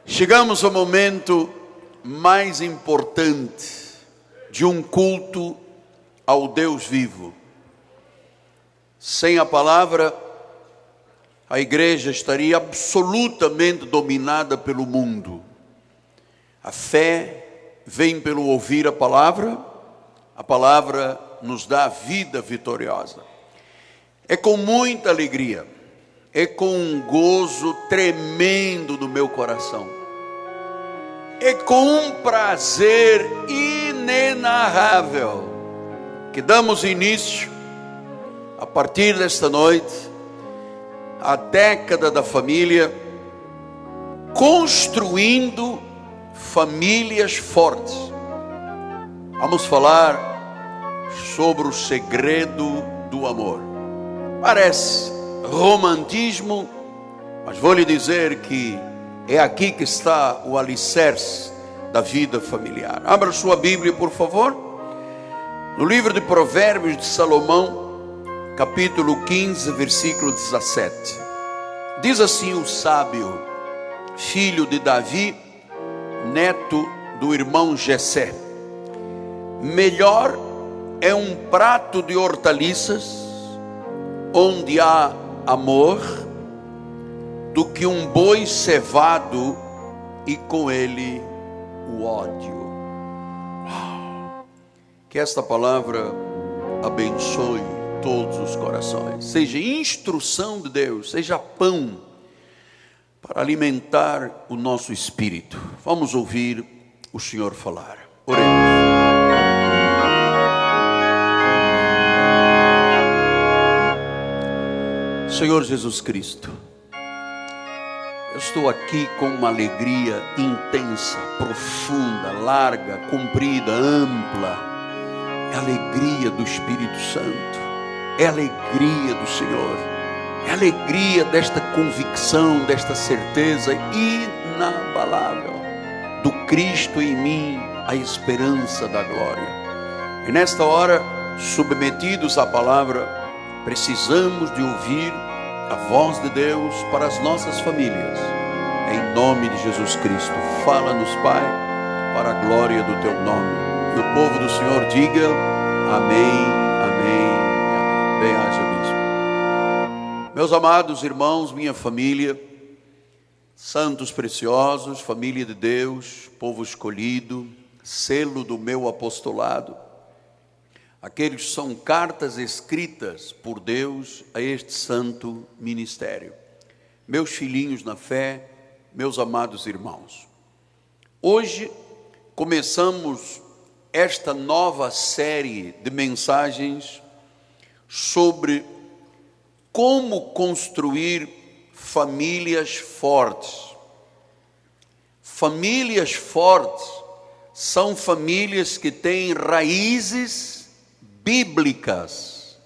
Chegamos ao momento mais importante de um culto ao Deus vivo. Sem a palavra, a igreja estaria absolutamente dominada pelo mundo. A fé vem pelo ouvir a palavra nos dá a vida vitoriosa. É com muita alegria, é com um gozo tremendo no meu coração, é com um prazer inenarrável que damos início, a partir desta noite, à década da família, construindo famílias fortes. Vamos falar sobre o segredo do amor. Parece romantismo, mas vou lhe dizer que é aqui que está o alicerce da vida familiar. Abra sua Bíblia, por favor, no livro de Provérbios de Salomão, capítulo 15, versículo 17. Diz assim o sábio, filho de Davi, neto do irmão Jessé: melhor é um prato de hortaliças onde há amor do que um boi cevado e com ele o ódio. Que esta palavra abençoe todos os corações, seja instrução de Deus, seja pão para alimentar o nosso espírito. Vamos ouvir o Senhor falar. Oremos. Senhor Jesus Cristo, eu estou aqui com uma alegria intensa, profunda, larga, comprida, ampla. É a alegria do Espírito Santo, é a alegria do Senhor, é a alegria desta convicção, desta certeza inabalável do Cristo em mim, a esperança da glória. E nesta hora, submetidos à palavra, precisamos de ouvir a voz de Deus para as nossas famílias. Em nome de Jesus Cristo, fala-nos, Pai, para a glória do Teu nome. E o povo do Senhor diga amém, amém, amém. Bem-haja, bispo. Meus amados irmãos, minha família, santos preciosos, família de Deus, povo escolhido, selo do meu apostolado, aqueles são cartas escritas por Deus a este santo ministério. Meus filhinhos na fé, meus amados irmãos, hoje começamos esta nova série de mensagens sobre como construir famílias fortes. Famílias fortes são famílias que têm raízes bíblicas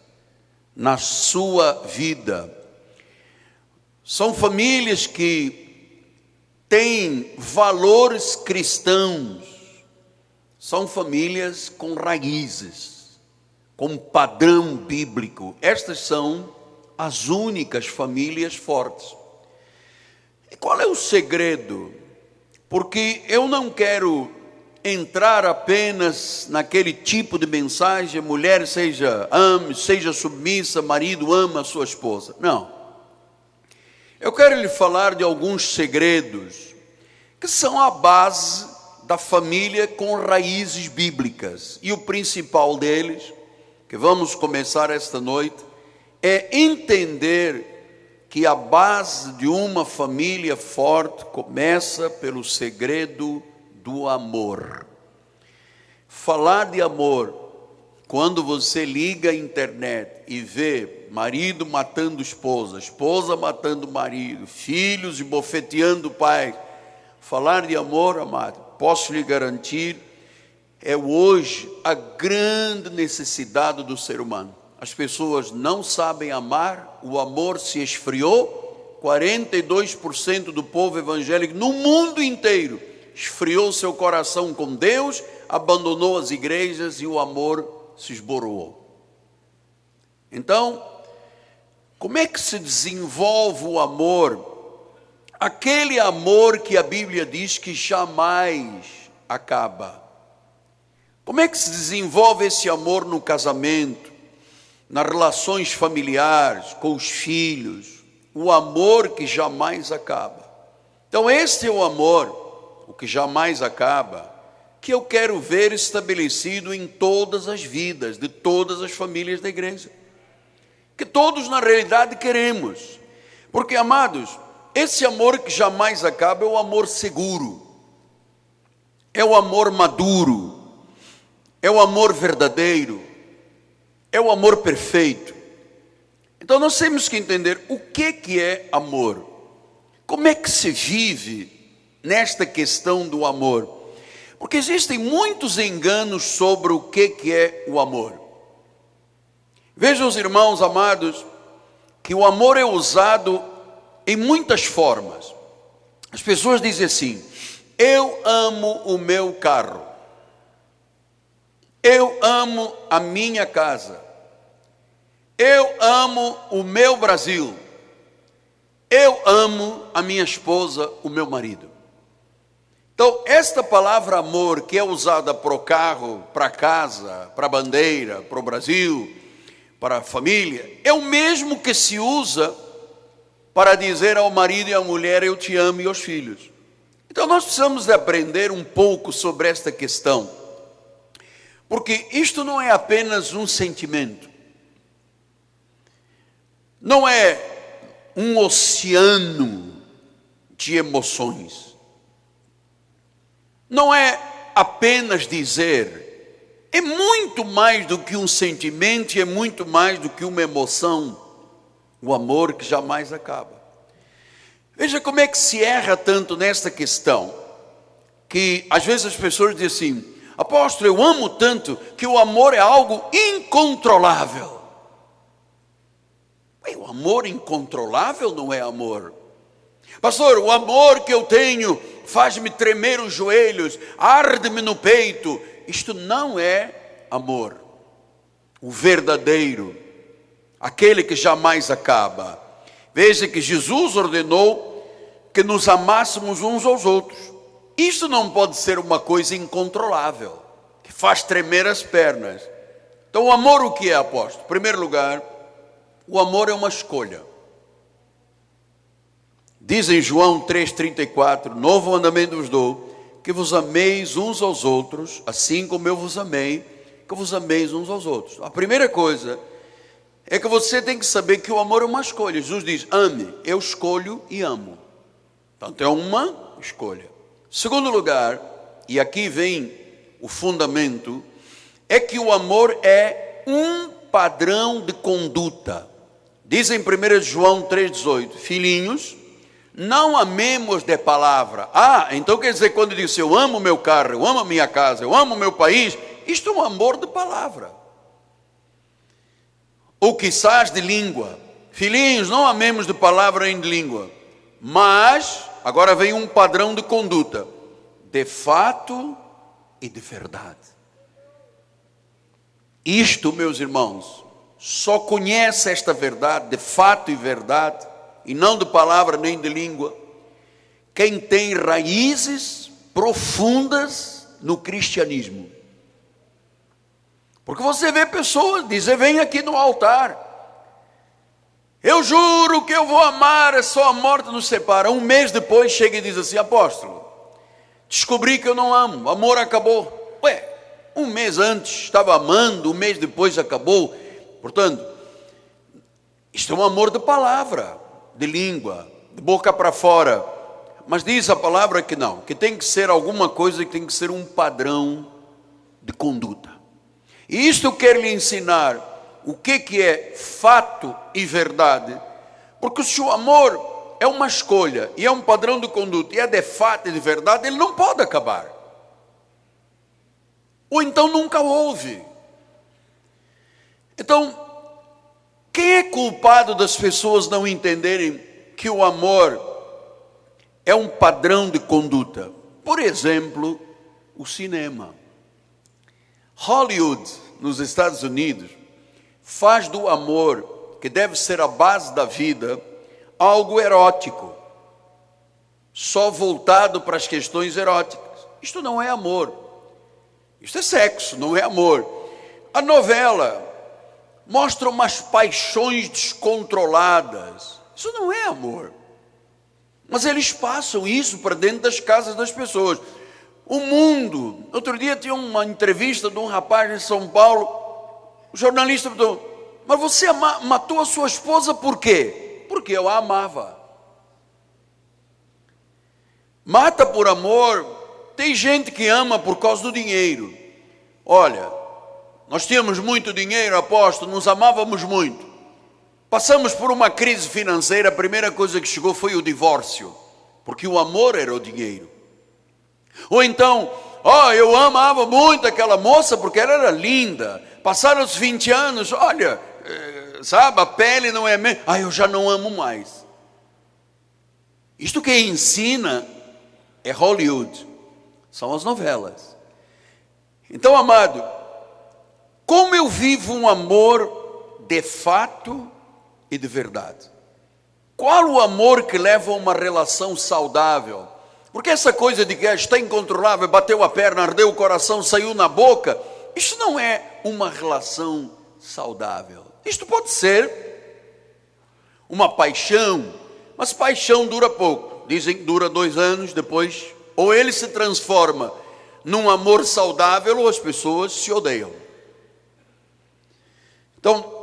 na sua vida. São famílias que têm valores cristãos. São famílias com raízes, com padrão bíblico. Estas são as únicas famílias fortes. E qual é o segredo? Porque eu não quero entrar apenas naquele tipo de mensagem, mulher seja submissa, marido ama a sua esposa. Não. Eu quero lhe falar de alguns segredos que são a base da família com raízes bíblicas. E o principal deles, que vamos começar esta noite, é entender que a base de uma família forte começa pelo segredo do amor. Falar de amor, quando você liga a internet e vê marido matando esposa, esposa matando marido, filhos esbofeteando o pai, falar de amor, amado, posso lhe garantir, é hoje a grande necessidade do ser humano. As pessoas não sabem amar, o amor se esfriou, 42% do povo evangélico no mundo inteiro esfriou seu coração com Deus, abandonou as igrejas e o amor se esboroou. Então, como é que se desenvolve o amor aquele amor que a Bíblia diz que jamais acaba. Como é que se desenvolve esse amor no casamento, nas relações familiares, com os filhos? O amor que jamais acaba. Então este é o amor, o que jamais acaba, que eu quero ver estabelecido em todas as vidas, de todas as famílias da igreja. Que todos na realidade queremos. Porque, amados, esse amor que jamais acaba é o amor seguro. É o amor maduro. É o amor verdadeiro. É o amor perfeito. Então nós temos que entender o que é amor. Como é que se vive nesta questão do amor? Porque existem muitos enganos sobre o que é o amor. Vejam os irmãos amados, que o amor é usado em muitas formas. As pessoas dizem assim: eu amo o meu carro. Eu amo a minha casa. Eu amo o meu Brasil. Eu amo a minha esposa, o meu marido. Então, esta palavra amor, que é usada para o carro, para a casa, para a bandeira, para o Brasil, para a família, é o mesmo que se usa para dizer ao marido e à mulher: eu te amo, e aos filhos. Então, nós precisamos de aprender um pouco sobre esta questão, porque isto não é apenas um sentimento, não é um oceano de emoções, não é apenas dizer, é muito mais do que um sentimento, e é muito mais do que uma emoção, o amor que jamais acaba. Veja como é que se erra tanto nesta questão, que às vezes as pessoas dizem assim: apóstolo, eu amo tanto que o amor é algo incontrolável. O amor incontrolável não é amor. Pastor, o amor que eu tenho faz-me tremer os joelhos, arde-me no peito. Isto não é amor. O verdadeiro, aquele que jamais acaba. Veja que Jesus ordenou que nos amássemos uns aos outros. Isto não pode ser uma coisa incontrolável, que faz tremer as pernas. Então o amor, o que é, apóstolo? Em primeiro lugar, o amor é uma escolha. Diz em João 3,34, novo mandamento vos dou, que vos ameis uns aos outros, assim como eu vos amei, que vos ameis uns aos outros. A primeira coisa é que você tem que saber que o amor é uma escolha. Jesus diz: ame, eu escolho e amo. Portanto, é uma escolha. Segundo lugar, e aqui vem o fundamento, é que o amor é um padrão de conduta. Diz em 1 João 3,18, filhinhos, não amemos de palavra. Então quer dizer, quando diz eu amo o meu carro, eu amo a minha casa, eu amo o meu país, isto é um amor de palavra. Ou quizás de língua. Filhinhos, não amemos de palavra nem de língua, mas, agora vem um padrão de conduta, de fato e de verdade. Isto, meus irmãos, só conhece esta verdade, de fato e verdade, e não de palavra nem de língua, quem tem raízes profundas no cristianismo. Porque você vê pessoas dizer, vem aqui no altar, eu juro que eu vou amar, só a morte nos separa. Um mês depois chega e diz assim, apóstolo, descobri que eu não amo, o amor acabou. Um mês antes estava amando, um mês depois acabou. Portanto, isto é um amor de palavra, de língua, de boca para fora. Mas diz a palavra que não, que tem que ser alguma coisa, que tem que ser um padrão de conduta. E isto eu quero lhe ensinar o que é fato e verdade, porque se o amor é uma escolha, e é um padrão de conduta, e é de fato e de verdade, ele não pode acabar. Ou então nunca houve. Então, quem é culpado das pessoas não entenderem que o amor é um padrão de conduta? Por exemplo, o cinema. Hollywood, nos Estados Unidos, faz do amor, que deve ser a base da vida, algo erótico. só voltado para as questões eróticas. Isto não é amor. Isto é sexo, não é amor. A novela mostra umas paixões descontroladas. Isso não é amor. Mas eles passam isso para dentro das casas das pessoas. O mundo, outro dia tinha uma entrevista de um rapaz em São Paulo, o jornalista perguntou: mas você matou a sua esposa por quê? Porque eu a amava. Mata por amor. Tem gente que ama por causa do dinheiro. Olha, nós tínhamos muito dinheiro, apóstolo, nos amávamos muito. Passamos por uma crise financeira, a primeira coisa que chegou foi o divórcio, porque o amor era o dinheiro. Ou então, eu amava muito aquela moça porque ela era linda. Passaram os 20 anos, olha, sabe, a pele não é mesmo. Eu já não amo mais. Isto que ensina é Hollywood, são as novelas. Então, amado, como eu vivo um amor de fato e de verdade? Qual o amor que leva a uma relação saudável? Porque essa coisa de que está incontrolável, bateu a perna, ardeu o coração, saiu na boca, isso não é uma relação saudável. Isto pode ser uma paixão, mas paixão dura pouco. Dizem que dura 2 anos, depois ou ele se transforma num amor saudável ou as pessoas se odeiam. Então,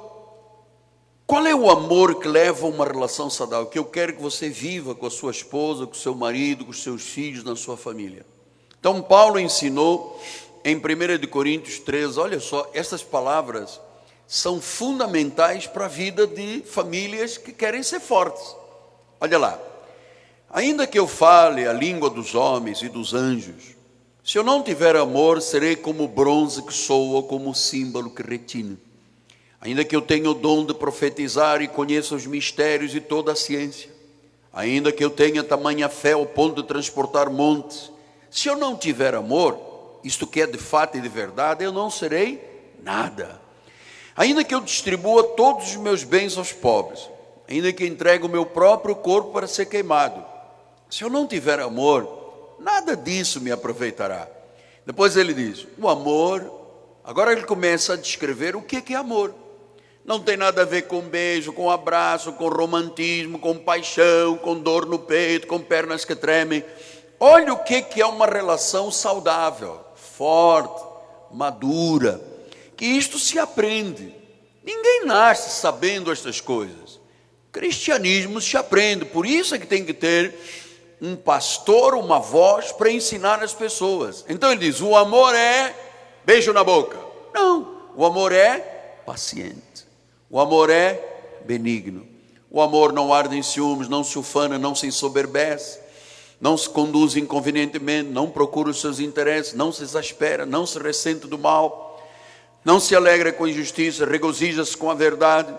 qual é o amor que leva a uma relação saudável? Que eu quero que você viva com a sua esposa, com o seu marido, com os seus filhos, na sua família. Então, Paulo ensinou em 1 Coríntios 13, olha só, essas palavras são fundamentais para a vida de famílias que querem ser fortes. Olha lá. Ainda que eu fale a língua dos homens e dos anjos, se eu não tiver amor, serei como o bronze que soa, como o símbolo que retine. Ainda que eu tenha o dom de profetizar e conheça os mistérios e toda a ciência, ainda que eu tenha tamanha fé ao ponto de transportar montes, se eu não tiver amor, isto que é de fato e de verdade, eu não serei nada. Ainda que eu distribua todos os meus bens aos pobres, ainda que entregue o meu próprio corpo para ser queimado, se eu não tiver amor, nada disso me aproveitará. Depois ele diz, o amor, agora ele começa a descrever o que é amor. Não tem nada a ver com beijo, com abraço, com romantismo, com paixão, com dor no peito, com pernas que tremem. Olha o que é uma relação saudável, forte, madura, que isto se aprende. Ninguém nasce sabendo estas coisas. Cristianismo se aprende, por isso é que tem que ter um pastor, uma voz para ensinar as pessoas. Então ele diz, o amor é beijo na boca. Não, o amor é paciente. O amor é benigno. O amor não arde em ciúmes, não se ufana, não se ensoberbece, não se conduz inconvenientemente, não procura os seus interesses, não se exaspera, não se ressente do mal, não se alegra com a injustiça, regozija-se com a verdade,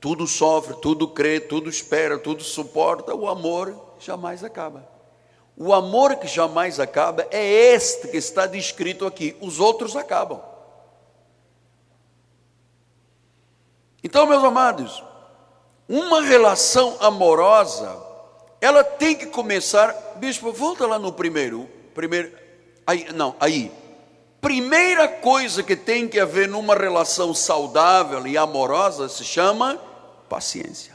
tudo sofre, tudo crê, tudo espera, tudo suporta. O amor jamais acaba. O amor que jamais acaba é este que está descrito aqui, os outros acabam. Então, meus amados, uma relação amorosa, ela tem que começar, bispo, volta lá no primeiro, aí, primeira coisa que tem que haver numa relação saudável e amorosa se chama paciência.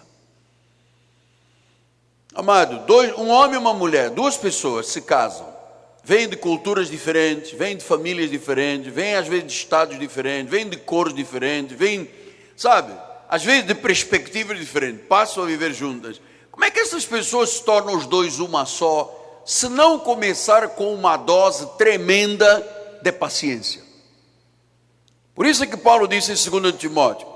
Amado, um homem e uma mulher, 2 pessoas se casam, vêm de culturas diferentes, vêm de famílias diferentes, vêm às vezes de estados diferentes, vêm de cores diferentes, vêm, sabe, às vezes de perspectivas diferentes, passam a viver juntas. Como é que essas pessoas se tornam os dois uma só, se não começar com uma dose tremenda de paciência? Por isso é que Paulo disse em 2 Timóteo,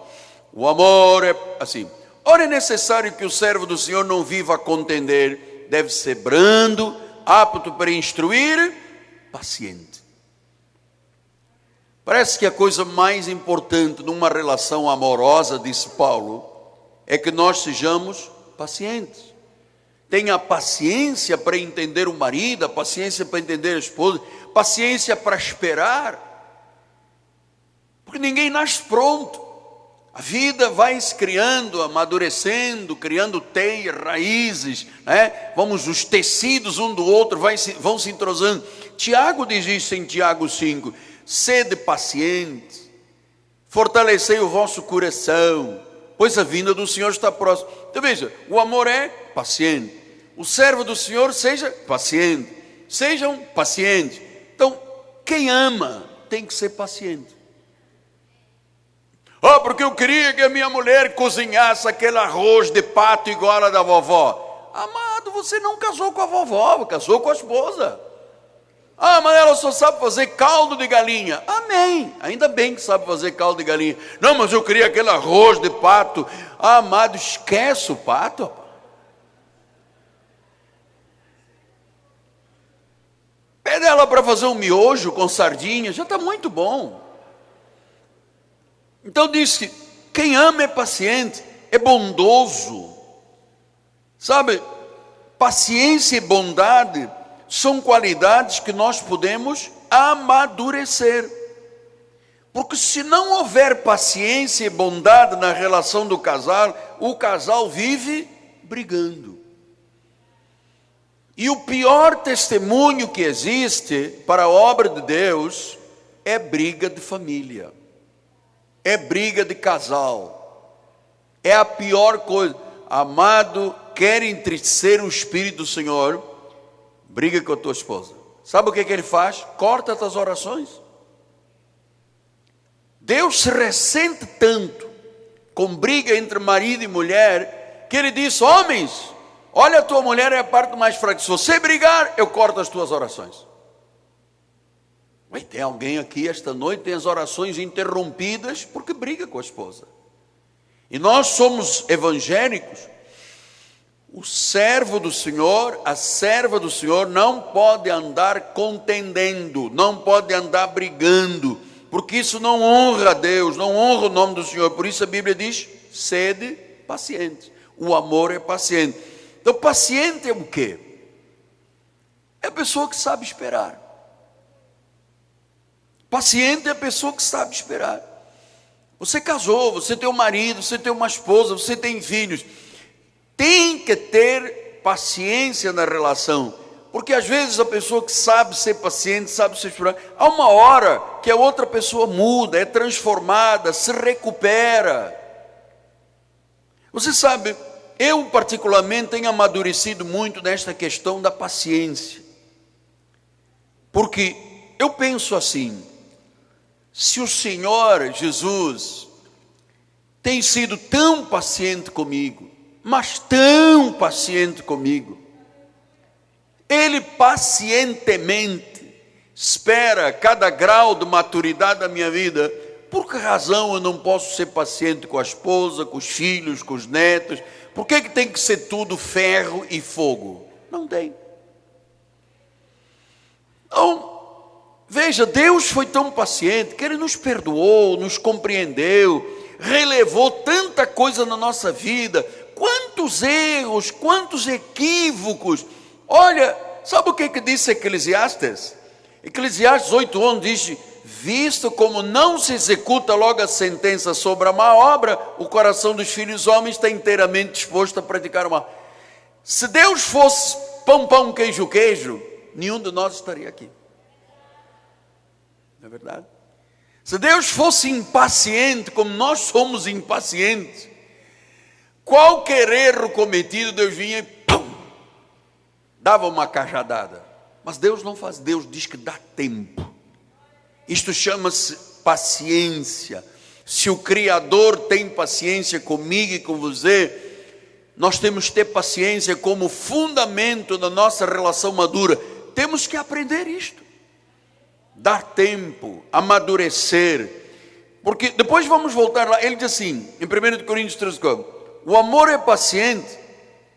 o amor é assim, ora é necessário que o servo do Senhor não viva a contender, deve ser brando, apto para instruir, paciente. Parece que a coisa mais importante numa relação amorosa, disse Paulo, é que nós sejamos pacientes. Tenha paciência para entender o marido, a paciência para entender a esposa, paciência para esperar. Porque ninguém nasce pronto. A vida vai se criando, amadurecendo, criando teias, raízes, né? Os tecidos um do outro vão se entrosando. Tiago diz isso em Tiago 5, sede pacientes, fortalecei o vosso coração, pois a vinda do Senhor está próxima. Então veja, o amor é paciente, o servo do Senhor seja paciente, sejam pacientes. Então, quem ama tem que ser paciente. Porque eu queria que a minha mulher cozinhasse aquele arroz de pato igual a da vovó. Amado, você não casou com a vovó, casou com a esposa. Mas ela só sabe fazer caldo de galinha. Amém, ainda bem que sabe fazer caldo de galinha. Não, mas eu queria aquele arroz de pato. Amado, esquece o pato. Pede ela para fazer um miojo com sardinha, já está muito bom. Então diz que quem ama é paciente, é bondoso. Sabe, paciência e bondade são qualidades que nós podemos amadurecer. Porque se não houver paciência e bondade na relação do casal, o casal vive brigando. E o pior testemunho que existe para a obra de Deus é briga de família. É briga de casal. É a pior coisa. Amado, quer entristecer o Espírito do Senhor, briga com a tua esposa. Sabe o que ele faz? Corta as tuas orações. Deus se ressente tanto com briga entre marido e mulher, que ele diz: homens, olha, a tua mulher é a parte mais fraca. Se você brigar, eu corto as tuas orações. Tem alguém aqui esta noite, tem as orações interrompidas porque briga com a esposa. E nós somos evangélicos. O servo do Senhor, a serva do Senhor não pode andar contendendo, não pode andar brigando, porque isso não honra a Deus, não honra o nome do Senhor. Por isso a Bíblia diz: sede paciente. O amor é paciente. Então paciente é o quê? É a pessoa que sabe esperar. Paciente é a pessoa que sabe esperar. Você casou, você tem um marido, você tem uma esposa, você tem filhos. Tem que ter paciência na relação. Porque às vezes a pessoa que sabe ser paciente, sabe ser esperar, há uma hora que a outra pessoa muda, é transformada, se recupera. Você sabe, eu particularmente tenho amadurecido muito nesta questão da paciência. Porque eu penso assim: se o Senhor Jesus tem sido tão paciente comigo, mas tão paciente comigo, Ele pacientemente espera cada grau de maturidade da minha vida. Por que razão eu não posso ser paciente com a esposa, com os filhos, com os netos? Por que tem que ser tudo ferro e fogo? Não tem. Então, veja, Deus foi tão paciente que Ele nos perdoou, nos compreendeu, relevou tanta coisa na nossa vida, quantos erros, quantos equívocos. Olha, sabe o que disse Eclesiastes? Eclesiastes 8:1 diz: visto como não se executa logo a sentença sobre a má obra, o coração dos filhos homens está inteiramente disposto a praticar o mal. Se Deus fosse pão, pão, queijo, queijo, nenhum de nós estaria aqui. Não é verdade? Se Deus fosse impaciente, como nós somos impacientes, qualquer erro cometido, Deus vinha e pum, dava uma cajadada. Mas Deus não faz. Deus diz que dá tempo. Isto chama-se paciência. Se o Criador tem paciência comigo e com você, nós temos que ter paciência como fundamento da nossa relação madura. Temos que aprender isto. Dar tempo, amadurecer. Porque depois vamos voltar lá. Ele diz assim, em 1 Coríntios 13, o amor é paciente,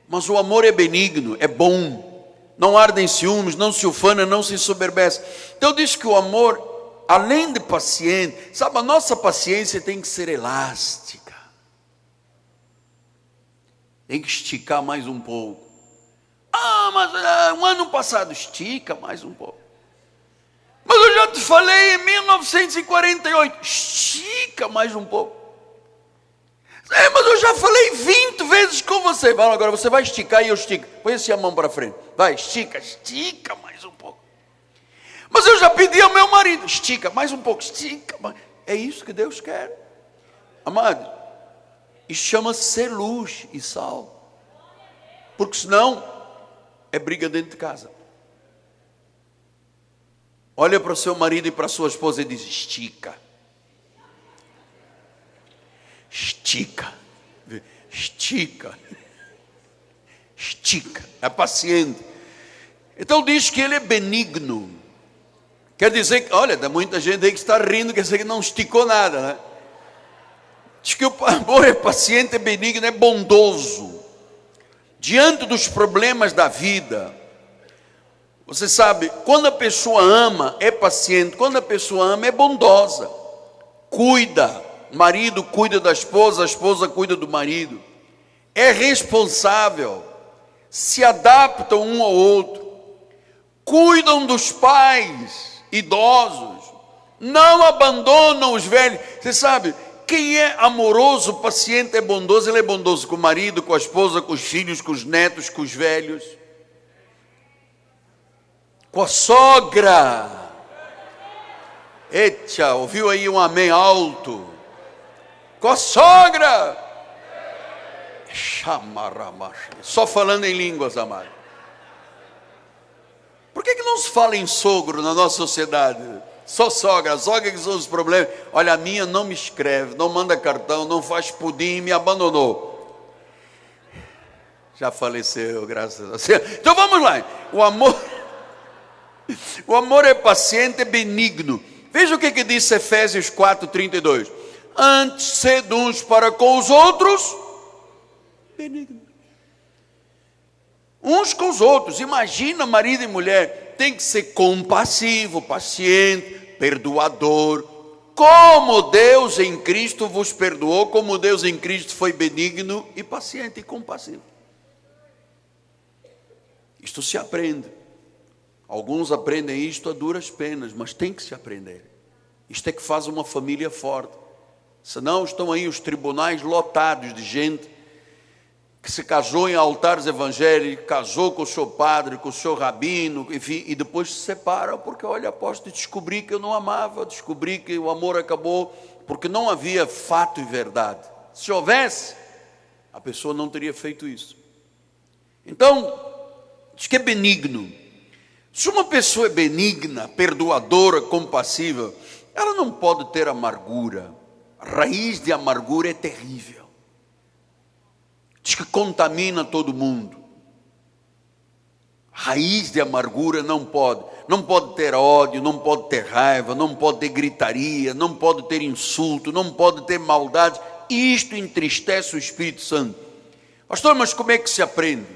mas o amor é benigno, é bom. Não arde em ciúmes, não se ufana, não se ensoberbece. Então diz que o amor, além de paciente, sabe, a nossa paciência tem que ser elástica. Tem que esticar mais um pouco. Mas um ano passado, estica mais um pouco. Mas eu já te falei em 1948, estica mais um pouco. Mas eu já falei 20 vezes com você. Fala, agora você vai esticar e eu estico. Põe assim a mão para frente. Vai, estica mais um pouco. Mas eu já pedi ao meu marido, estica mais um pouco, estica. É isso que Deus quer. Amado, isso chama-se ser luz e sal. Porque senão é briga dentro de casa. Olha para o seu marido e para a sua esposa e diz, estica. Estica. Estica. Estica. É paciente. Então diz que ele é benigno. Quer dizer que, olha, tem muita gente aí que está rindo, quer dizer que não esticou nada, né? Diz que o amor é paciente, é benigno, é bondoso. Diante dos problemas da vida, você sabe, quando a pessoa ama, é paciente. Quando a pessoa ama, é bondosa. Cuida. O marido cuida da esposa, a esposa cuida do marido. É responsável. Se adaptam um ao outro. Cuidam dos pais idosos. Não abandonam os velhos. Você sabe, quem é amoroso, paciente, é bondoso. Ele é bondoso com o marido, com a esposa, com os filhos, com os netos, com os velhos. Com a sogra. Eita, ouviu aí um amém alto? Com a sogra. Só falando em línguas, amado. Por que não se fala em sogro na nossa sociedade? Só sogra que são os problemas. Olha, a minha não me escreve, não manda cartão, não faz pudim, me abandonou. Já faleceu, graças a Deus. Então vamos lá. O amor é paciente, é benigno. Veja o que diz Efésios 4:32. Antes, sede uns para com os outros benignos. Uns com os outros. Imagina, marido e mulher, tem que ser compassivo, paciente, perdoador. Como Deus em Cristo vos perdoou, como Deus em Cristo foi benigno e paciente e compassivo. Isto se aprende. Alguns aprendem isto a duras penas, mas tem que se aprender. Isto é que faz uma família forte. Senão estão aí os tribunais lotados de gente que se casou em altares evangélicos, casou com o seu padre, com o seu rabino, enfim, e depois se separa porque, olha, aposto, descobri que eu não amava, descobri que o amor acabou, porque não havia fato e verdade. Se houvesse, a pessoa não teria feito isso. Então, diz que é benigno. Se uma pessoa é benigna, perdoadora, compassiva, ela não pode ter amargura. A raiz de amargura é terrível. Diz que contamina todo mundo. Raiz de amargura não pode ter ódio, não pode ter raiva, não pode ter gritaria, não pode ter insulto, não pode ter maldade. Isto entristece o Espírito Santo. Pastor, mas como é que se aprende?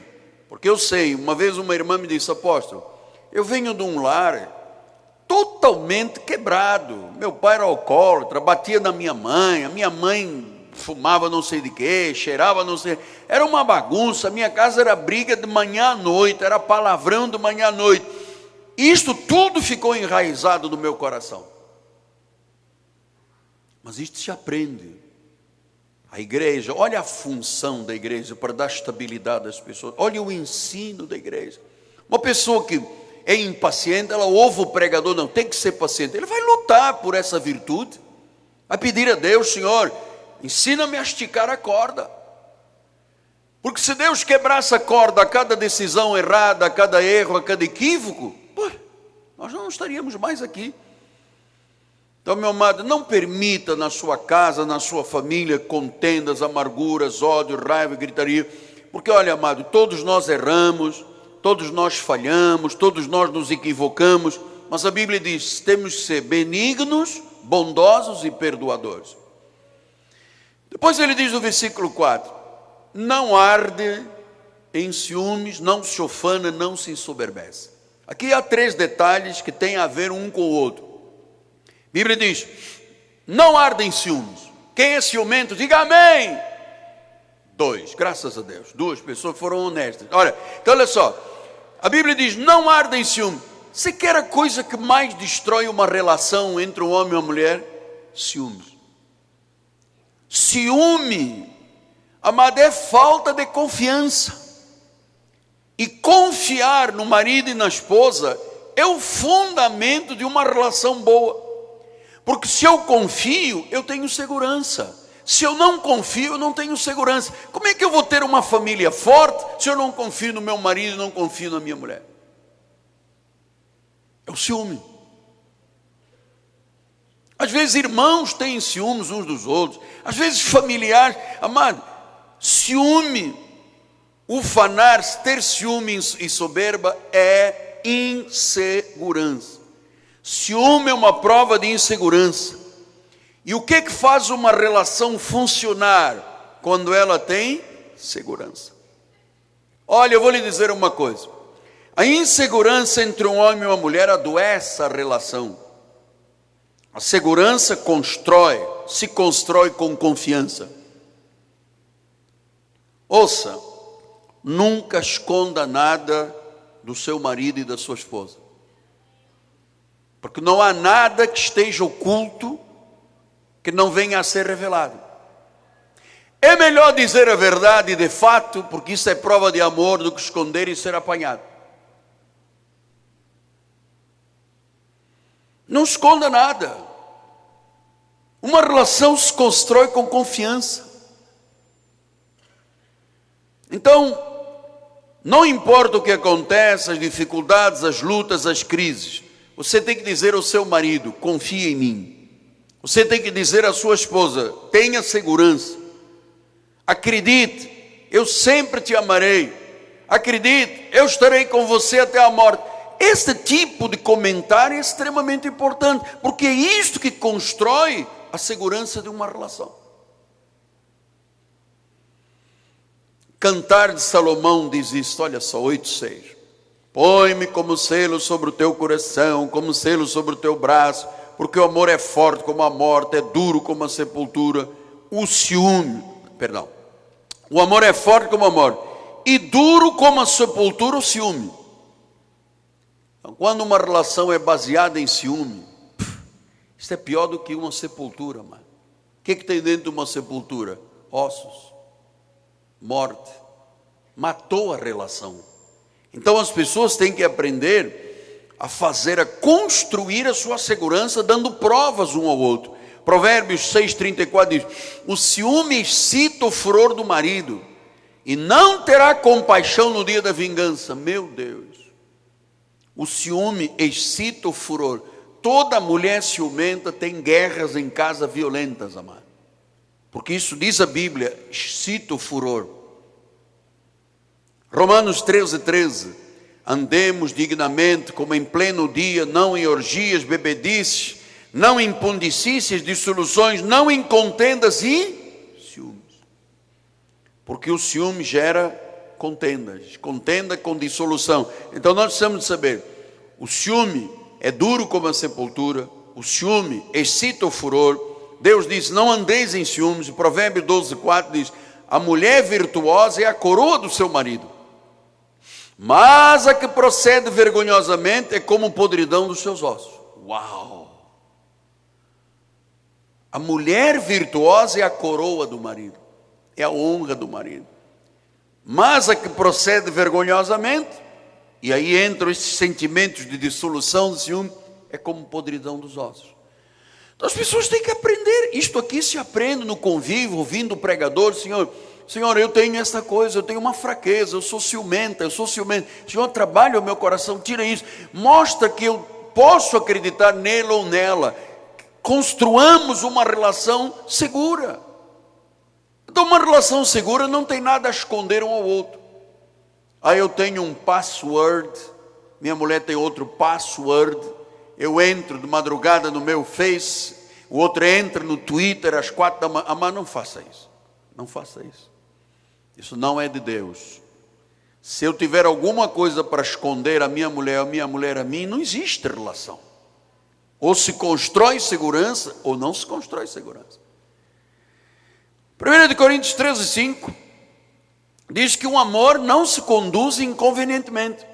Porque eu sei, uma vez uma irmã me disse, apóstolo, eu venho de um lar totalmente quebrado. Meu pai era alcoólatra, batia na minha mãe, a minha mãe fumava não sei de quê, cheirava não sei. Era uma bagunça, minha casa era briga de manhã à noite, era palavrão de manhã à noite. Isto tudo ficou enraizado no meu coração. Mas isto se aprende. A igreja, olha a função da igreja para dar estabilidade às pessoas. Olha o ensino da igreja. Uma pessoa que é impaciente, ela ouve o pregador, não, tem que ser paciente. Ele vai lutar por essa virtude. Vai pedir a Deus, Senhor, ensina-me a esticar a corda. Porque se Deus quebrasse a corda a cada decisão errada, a cada erro, a cada equívoco, nós não estaríamos mais aqui. Então, meu amado, não permita na sua casa, na sua família, contendas, amarguras, ódio, raiva, gritaria. Porque, olha, amado, todos nós erramos, todos nós falhamos, todos nós nos equivocamos. Mas a Bíblia diz, temos que ser benignos, bondosos e perdoadores. Depois ele diz no versículo 4, não arde em ciúmes, não se ufana, não se ensoberbece. Aqui há 3 detalhes que têm a ver um com o outro. A Bíblia diz, não arde em ciúmes. Quem é ciumento, diga amém. 2, graças a Deus, 2 pessoas foram honestas. Olha, então olha só, a Bíblia diz, não arde em ciúme. Você quer a coisa que mais destrói uma relação entre um homem e uma mulher? Ciúmes. Ciúme Amado, é falta de confiança. E confiar no marido e na esposa é o fundamento de uma relação boa. Porque se eu confio, eu tenho segurança. Se eu não confio, eu não tenho segurança. Como é que eu vou ter uma família forte se eu não confio no meu marido e não confio na minha mulher? É o ciúme. Às vezes irmãos têm ciúmes uns dos outros. Às vezes familiares. Amado, ciúme, ufanar, ter ciúme e soberba é insegurança. Ciúme é uma prova de insegurança. E o que faz uma relação funcionar quando ela tem segurança? Olha, eu vou lhe dizer uma coisa. A insegurança entre um homem e uma mulher adoece a relação. A segurança se constrói com confiança. Ouça, nunca esconda nada do seu marido e da sua esposa. Porque não há nada que esteja oculto que não venha a ser revelado. É melhor dizer a verdade de fato, porque isso é prova de amor, do que esconder e ser apanhado. Não esconda nada. Uma relação se constrói com confiança. Então, não importa o que acontece, as dificuldades, as lutas, as crises, você tem que dizer ao seu marido: confia em mim. Você tem que dizer à sua esposa: tenha segurança. Acredite, eu sempre te amarei. Acredite, eu estarei com você até a morte. Este tipo de comentário é extremamente importante, porque é isto que constrói a segurança de uma relação. Cantar de Salomão diz isto, olha só, 8:6. Põe-me como selo sobre o teu coração, como selo sobre o teu braço, porque o amor é forte como a morte, é duro como a sepultura. O amor é forte como a morte, e duro como a sepultura, o ciúme. Então, quando uma relação é baseada em ciúme, isso é pior do que uma sepultura, mano. O que tem dentro de uma sepultura? Ossos, morte, matou a relação. Então as pessoas têm que aprender a construir a sua segurança, dando provas um ao outro. Provérbios 6:34 diz: o ciúme excita o furor do marido, e não terá compaixão no dia da vingança. Meu Deus, o ciúme excita o furor. Toda mulher ciumenta tem guerras em casa violentas, amado. Porque isso diz a Bíblia, excita o furor. Romanos 13:13. Andemos dignamente, como em pleno dia, não em orgias, bebedices, não em pundicícias, dissoluções, não em contendas e ciúmes. Porque o ciúme gera contendas, contenda com dissolução. Então nós precisamos de saber, o ciúme é duro como a sepultura, o ciúme excita o furor. Deus diz: não andeis em ciúmes. O Provérbio 12:4 diz: a mulher virtuosa é a coroa do seu marido, mas a que procede vergonhosamente é como podridão dos seus ossos. Uau! A mulher virtuosa é a coroa do marido, é a honra do marido. Mas a que procede vergonhosamente, e aí entram esses sentimentos de dissolução, de ciúme, é como podridão dos ossos. Então as pessoas têm que aprender. Isto aqui se aprende no convívio, ouvindo o pregador: Senhor, eu tenho essa coisa, eu tenho uma fraqueza, eu sou ciumenta. Senhor, trabalha o meu coração, tira isso. Mostra que eu posso acreditar nele ou nela. Construamos uma relação segura. Então uma relação segura não tem nada a esconder um ao outro. Eu tenho um password, minha mulher tem outro password. Eu entro de madrugada no meu Face, o outro entra no Twitter às 4 da manhã. Mas não faça isso. Não faça isso. Isso não é de Deus. Se eu tiver alguma coisa para esconder a minha mulher a mim, não existe relação. Ou se constrói segurança, ou não se constrói segurança. 1 Coríntios 13:5 diz que o amor não se conduz inconvenientemente,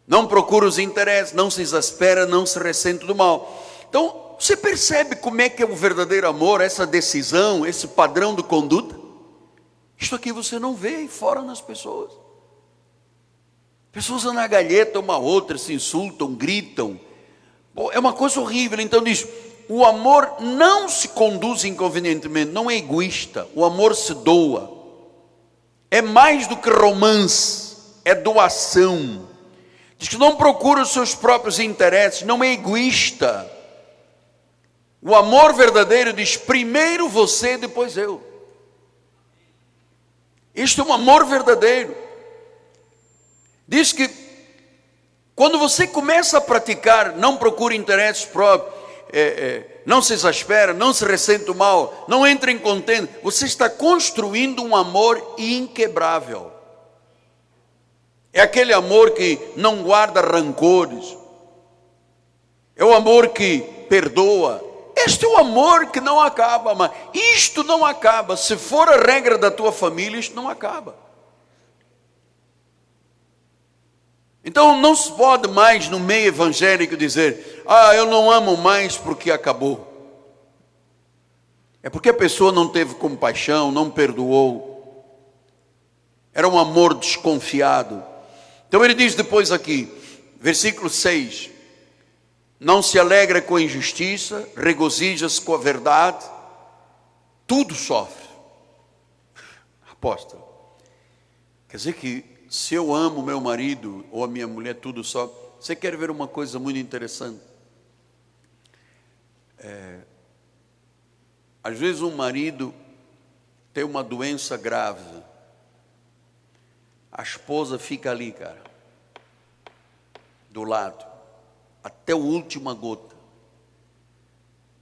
não procura os interesses, não se exaspera, não se ressente do mal. Então, você percebe como é que é o verdadeiro amor, essa decisão, esse padrão de conduta? Isto aqui você não vê aí fora nas pessoas. Pessoas na galheta uma a outra, se insultam, gritam. É uma coisa horrível. Então diz, o amor não se conduz inconvenientemente, não é egoísta. O amor se doa. É mais do que romance, é doação. Diz que não procura os seus próprios interesses, não é egoísta. O amor verdadeiro diz, primeiro você, depois eu. Isto é um amor verdadeiro. Diz que quando você começa a praticar, não procura interesses próprios, não se exaspera, não se ressente o mal, não entra em contenda, você está construindo um amor inquebrável. É aquele amor que não guarda rancores, é o amor que perdoa. Este é o amor que não acaba, mas isto não acaba. Se for a regra da tua família, isto não acaba. Então não se pode mais no meio evangélico dizer, eu não amo mais porque acabou. É porque a pessoa não teve compaixão, não perdoou. Era um amor desconfiado. Então ele diz depois aqui, versículo 6, não se alegra com a injustiça, regozija-se com a verdade, tudo sofre. Apóstolo, quer dizer que se eu amo meu marido ou a minha mulher, tudo sofre. Você quer ver uma coisa muito interessante? Às vezes um marido tem uma doença grave, a esposa fica ali, cara, do lado, até a última gota.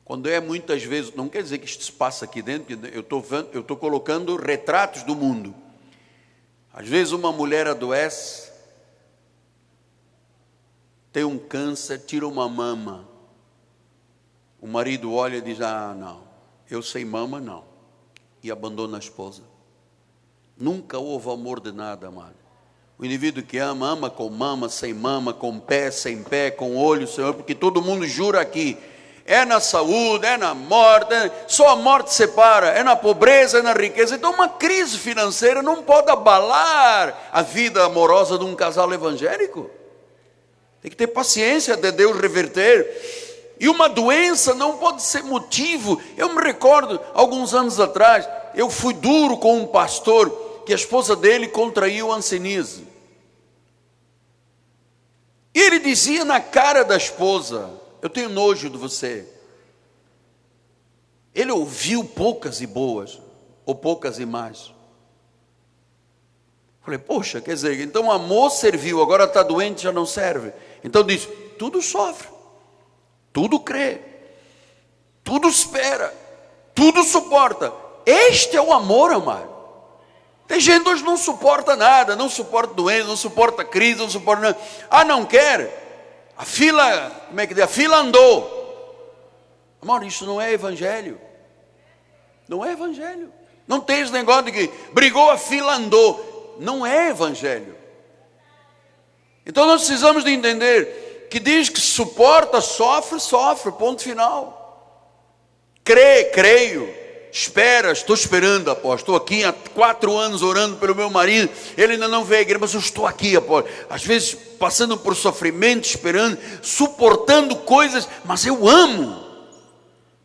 Quando muitas vezes, não quer dizer que isto se passa aqui dentro, eu estou colocando retratos do mundo. Às vezes uma mulher adoece, tem um câncer, tira uma mama. O marido olha e diz, não, eu sem mama não. E abandona a esposa. Nunca houve amor de nada, amado. O indivíduo que ama, ama com mama, sem mama, com pé, sem pé, com olho, sem olho, porque todo mundo jura aqui. É na saúde, é na morte, só a morte separa, é na pobreza, é na riqueza. Então uma crise financeira não pode abalar a vida amorosa de um casal evangélico. Tem que ter paciência até Deus reverter. E uma doença não pode ser motivo. Eu me recordo, alguns anos atrás, eu fui duro com um pastor, que a esposa dele contraiu hanseníase. E ele dizia na cara da esposa, eu tenho nojo de você. Ele ouviu poucas e boas, ou poucas e más. Falei, poxa, quer dizer, então amor serviu, agora está doente, já não serve. Então diz, tudo sofre, tudo crê, tudo espera, tudo suporta. Este é o amor, amado. Tem gente que hoje não suporta nada, não suporta doença, não suporta crise, não suporta nada. Não quer. A fila, como é que diz? A fila andou. Amor, isso não é evangelho. Não é evangelho. Não tem esse negócio de que brigou, a fila andou. Não é evangelho. Então nós precisamos de entender que diz que suporta, sofre, sofre, ponto final. Crê, creio. Espera, estou esperando, apóstolo. Estou aqui há 4 anos orando pelo meu marido. Ele ainda não veio à igreja, mas eu estou aqui, apóstolo. Às vezes passando por sofrimento, esperando, suportando coisas, mas eu amo.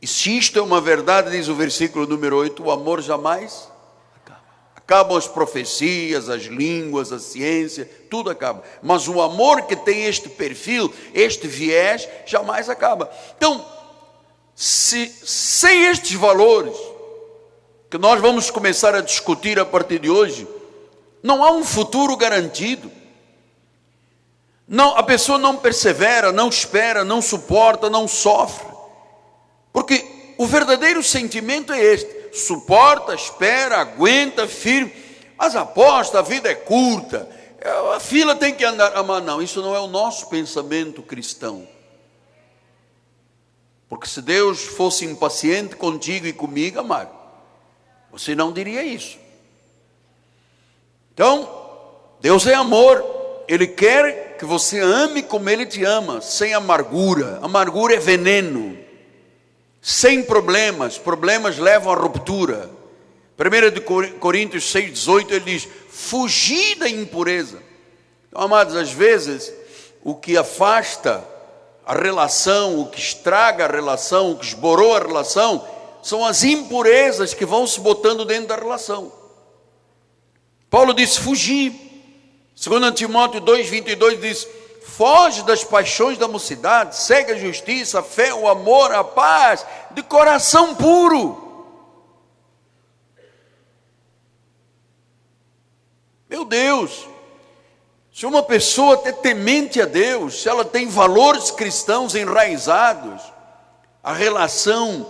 E se isto é uma verdade, diz o versículo número 8, o amor jamais acaba. Acabam as profecias, as línguas, a ciência, tudo acaba. Mas o amor que tem este perfil, este viés, jamais acaba. Então, sem estes valores, que nós vamos começar a discutir a partir de hoje, não há um futuro garantido. Não, a pessoa não persevera, não espera, não suporta, não sofre. Porque o verdadeiro sentimento é este: suporta, espera, aguenta, firme. Mas aposta, a vida é curta, a fila tem que andar. Mas não, isso não é o nosso pensamento cristão. Porque se Deus fosse impaciente contigo e comigo, amado, você não diria isso. Então, Deus é amor. Ele quer que você ame como Ele te ama, sem amargura. Amargura é veneno. Sem problemas. Problemas levam à ruptura. 1 Coríntios 6,18, ele diz: fugir da impureza. Então, amados, às vezes, o que afasta a relação, o que estraga a relação, o que esborou a relação, são as impurezas que vão se botando dentro da relação. Paulo disse: fugir. 2 Timóteo 2,22 diz: foge das paixões da mocidade, segue a justiça, a fé, o amor, a paz, de coração puro. Meu Deus, se uma pessoa é temente a Deus, se ela tem valores cristãos enraizados, a relação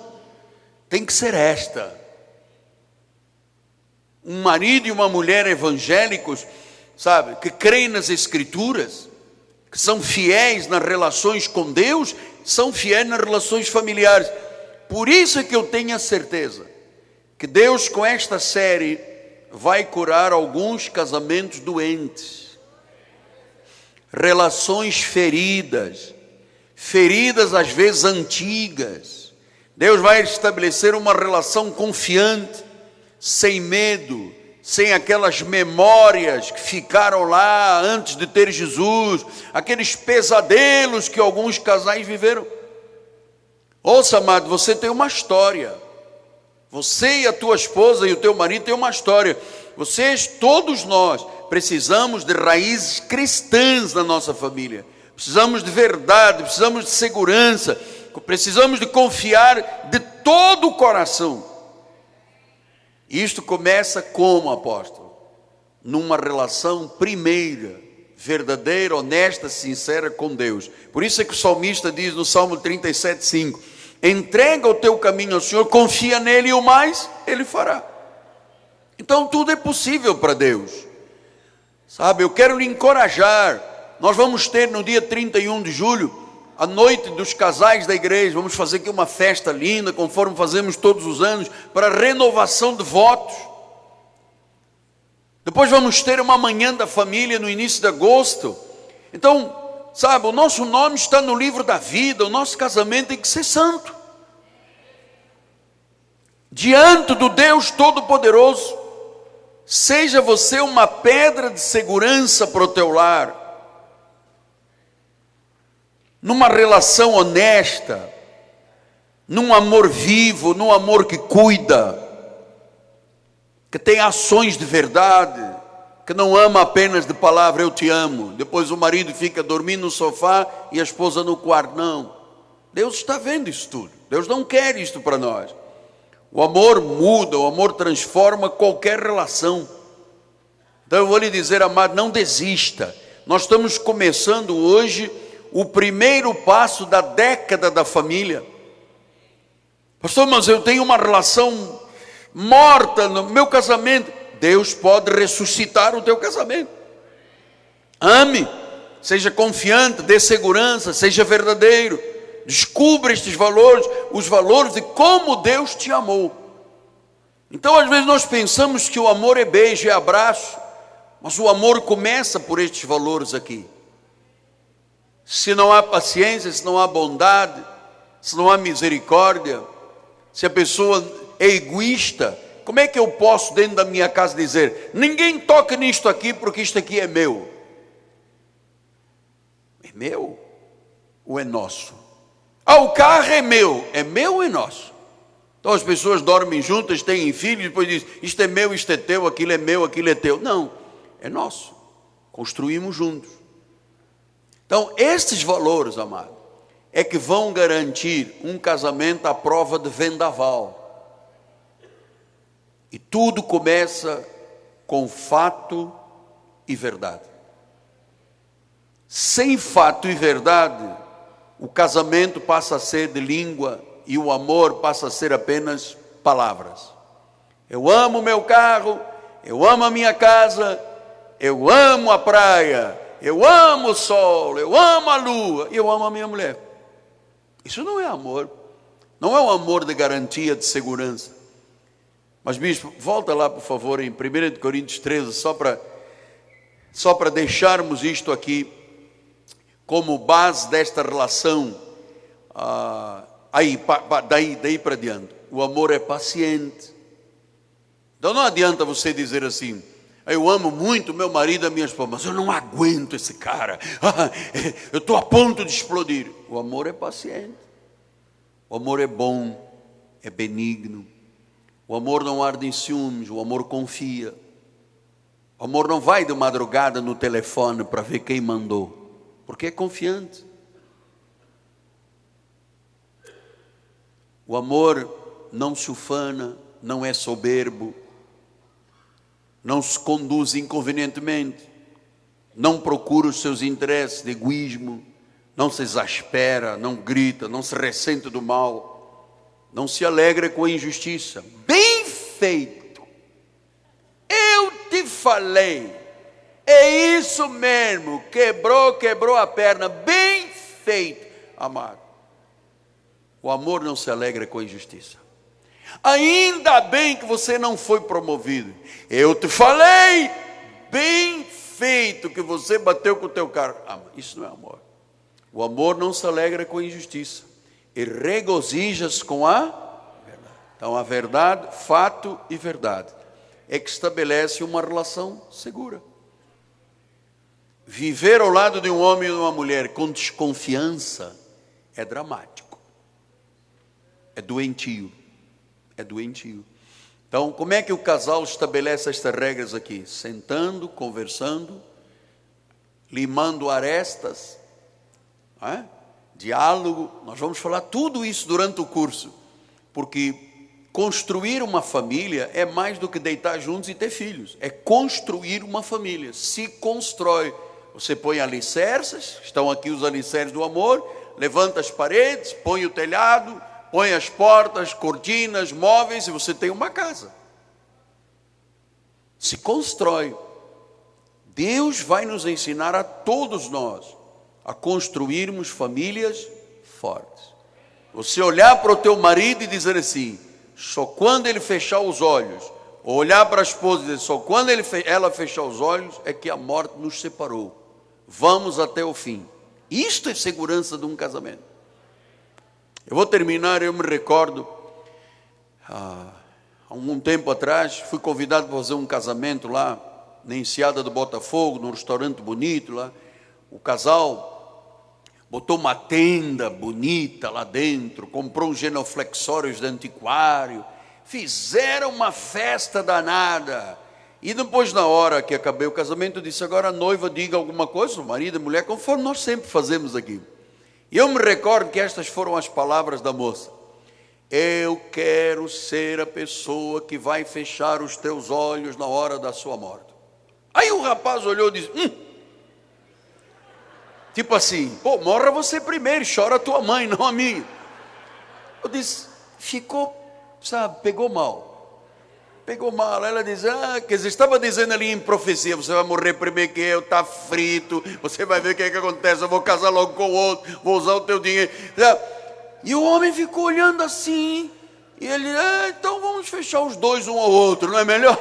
tem que ser esta. Um marido e uma mulher evangélicos, sabe, que creem nas Escrituras, que são fiéis nas relações com Deus, são fiéis nas relações familiares. Por isso é que eu tenho a certeza que Deus, com esta série, vai curar alguns casamentos doentes, relações feridas, feridas às vezes antigas. Deus vai estabelecer uma relação confiante, sem medo, sem aquelas memórias que ficaram lá antes de ter Jesus, aqueles pesadelos que alguns casais viveram. Ouça, amado, você tem uma história. Você e a tua esposa e o teu marido têm uma história. Vocês, todos nós, precisamos de raízes cristãs na nossa família. Precisamos de verdade, precisamos de segurança, precisamos de confiar de todo o coração. Isto começa como, apóstolo? Numa relação primeira, verdadeira, honesta, sincera com Deus. Por isso é que o salmista diz no Salmo 37,5: entrega o teu caminho ao Senhor, confia nele e o mais Ele fará. Então tudo é possível para Deus. Sabe, eu quero lhe encorajar. Nós vamos ter no dia 31 de julho, a noite dos casais da igreja. Vamos fazer aqui uma festa linda, conforme fazemos todos os anos, para renovação de votos. Depois vamos ter uma manhã da família no início de agosto. Então, sabe, o nosso nome está no livro da vida. O nosso casamento tem que ser santo, diante do Deus Todo-Poderoso. Seja você uma pedra de segurança para o teu lar, numa relação honesta, num amor vivo, num amor que cuida, que tem ações de verdade, que não ama apenas de palavra, eu te amo. Depois o marido fica dormindo no sofá e a esposa no quarto. Não, Deus está vendo isso tudo. Deus não quer isto para nós. O amor muda, o amor transforma qualquer relação. Então eu vou lhe dizer, amado, não desista. Nós estamos começando hoje o primeiro passo da década da família. Pastor, mas eu tenho uma relação morta no meu casamento. Deus pode ressuscitar o teu casamento. Ame, seja confiante, dê segurança, seja verdadeiro. Descubra estes valores, os valores de como Deus te amou. Então às vezes nós pensamos que o amor é beijo, é abraço, mas o amor começa por estes valores aqui. Se não há paciência, se não há bondade, se não há misericórdia, se a pessoa é egoísta, como é que eu posso dentro da minha casa dizer: ninguém toca nisto aqui porque isto aqui é meu? É meu ou é nosso? O carro é meu ou é nosso? Então as pessoas dormem juntas, têm filhos, depois dizem: isto é meu, isto é teu, aquilo é meu, aquilo é teu. Não, é nosso, construímos juntos. Então estes valores, amado, é que vão garantir um casamento à prova de vendaval. E tudo começa com fato e verdade. Sem fato e verdade, o casamento passa a ser de língua e o amor passa a ser apenas palavras. Eu amo o meu carro, eu amo a minha casa, eu amo a praia, eu amo o sol, eu amo a lua e eu amo a minha mulher. Isso não é amor. Não é um amor de garantia, de segurança. Mas bispo, volta lá por favor em 1 Coríntios 13, só para deixarmos isto aqui como base desta relação. Daí para diante. O amor é paciente, Então não adianta você dizer assim: eu amo muito meu marido e a minha esposa, mas eu não aguento esse cara, eu estou a ponto de explodir. O amor é paciente, o amor é bom, é benigno, o amor não arde em ciúmes, o amor confia. O amor não vai de madrugada no telefone para ver quem mandou, porque é confiante. O amor não se ufana, não é soberbo, não se conduz inconvenientemente, não procura os seus interesses de egoísmo, não se exaspera, não grita, não se ressente do mal, não se alegra com a injustiça. Bem feito! Eu te falei, é isso mesmo, quebrou a perna, bem feito, amado. O amor não se alegra com a injustiça. Ainda bem que você não foi promovido. Eu te falei, bem feito que você bateu com o teu carro. Isso não é amor. O amor não se alegra com a injustiça e regozija-se com a verdade. Então a verdade, fato e verdade é que estabelece uma relação segura. Viver ao lado de um homem e de uma mulher com desconfiança é dramático, é doentio, é doentio. Então, como é que o casal estabelece estas regras aqui? Sentando, conversando, limando arestas, diálogo. Nós vamos falar tudo isso durante o curso, porque construir uma família é mais do que deitar juntos e ter filhos. É construir uma família. Se constrói. Você põe alicerces, estão aqui os alicerces do amor, levanta as paredes, põe o telhado, põe as portas, cortinas, móveis, e você tem uma casa. Se constrói. Deus vai nos ensinar a todos nós a construirmos famílias fortes. Você olhar para o teu marido e dizer assim: só quando ele fechar os olhos, ou olhar para a esposa e dizer: só quando ela fechar os olhos é que a morte nos separou. Vamos até o fim. Isto é segurança de um casamento. Eu vou terminar. Eu me recordo, há algum tempo atrás, fui convidado para fazer um casamento lá na Enseada do Botafogo, num restaurante bonito lá. O casal botou uma tenda bonita lá dentro, comprou uns genuflexórios de antiquário, fizeram uma festa danada. E depois, na hora que acabei o casamento, eu disse: agora a noiva diga alguma coisa, o marido e a mulher, conforme nós sempre fazemos aqui. E eu me recordo que estas foram as palavras da moça: eu quero ser a pessoa que vai fechar os teus olhos na hora da sua morte. Aí o rapaz olhou e disse: tipo assim, pô, morra você primeiro, chora a tua mãe, não a minha. Eu disse, ficou, sabe, pegou mal. Pegou mal. Ela diz: quer dizer, estava dizendo ali em profecia: você vai morrer primeiro que eu, está frito, você vai ver o que é que acontece, eu vou casar logo com o outro, vou usar o teu dinheiro. E o homem ficou olhando assim, e ele: então vamos fechar os dois um ao outro, não é melhor?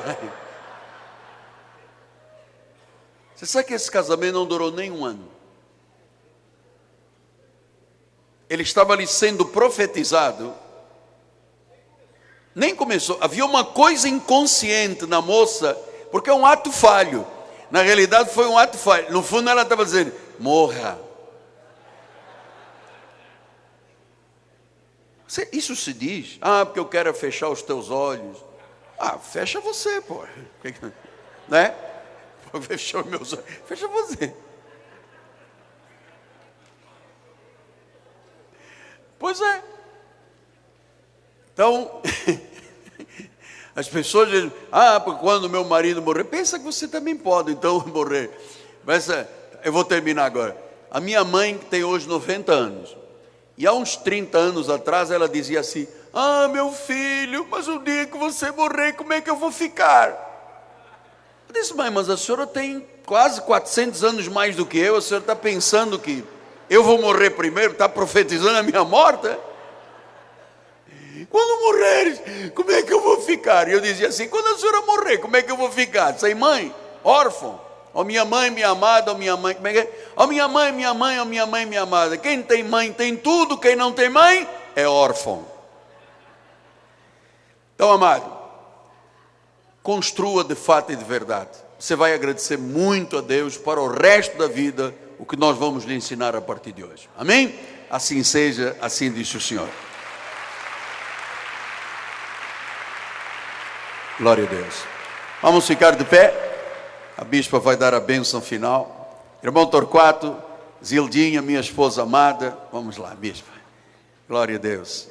Você sabe que esse casamento não durou nem um ano. Ele estava ali sendo profetizado, nem começou. Havia uma coisa inconsciente na moça, porque é um ato falho. Na realidade foi um ato falho. No fundo ela estava dizendo: morra. Isso se diz: porque eu quero fechar os teus olhos. Fecha você, pô. Né? Fechou meus olhos. Fecha você. Pois é. Então, as pessoas dizem: porque quando meu marido morrer, pensa que você também pode então morrer. Mas eu vou terminar agora. A minha mãe, que tem hoje 90 anos, e há uns 30 anos atrás ela dizia assim: meu filho, mas o dia que você morrer, como é que eu vou ficar? Eu disse: mãe, mas a senhora tem quase 400 anos mais do que eu, a senhora está pensando que eu vou morrer primeiro, está profetizando a minha morte? Quando morreres, como é que eu vou ficar? E eu dizia assim: quando a senhora morrer, como é que eu vou ficar? Sem mãe? Órfão? Ó minha mãe, minha amada, ó minha mãe, como é que é? Ó minha mãe, minha mãe, ó minha mãe, minha amada. Quem tem mãe tem tudo, quem não tem mãe é órfão. Então, amado, construa de fato e de verdade. Você vai agradecer muito a Deus para o resto da vida o que nós vamos lhe ensinar a partir de hoje. Amém? Assim seja, assim disse o Senhor. Glória a Deus. Vamos ficar de pé. A bispa vai dar a bênção final. Irmão Torquato, Zildinha, minha esposa amada. Vamos lá, bispa. Glória a Deus.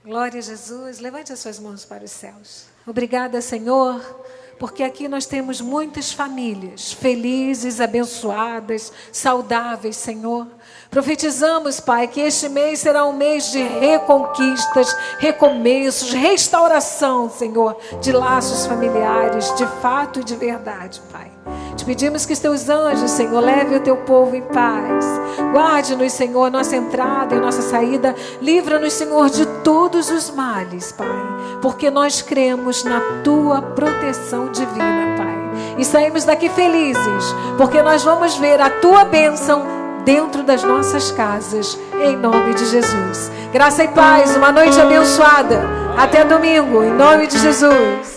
Glória a Jesus. Levante as suas mãos para os céus. Obrigada, Senhor, porque aqui nós temos muitas famílias felizes, abençoadas, saudáveis, Senhor. Profetizamos, Pai, que este mês será um mês de reconquistas, recomeços, restauração, Senhor, de laços familiares, de fato e de verdade, Pai. Te pedimos que os teus anjos, Senhor, levem o teu povo em paz. Guarde-nos, Senhor, a nossa entrada e a nossa saída. Livra-nos, Senhor, de todos os males, Pai, porque nós cremos na tua proteção divina, Pai. E saímos daqui felizes, porque nós vamos ver a tua bênção dentro das nossas casas, em nome de Jesus. Graça e paz, uma noite abençoada. Até domingo, em nome de Jesus.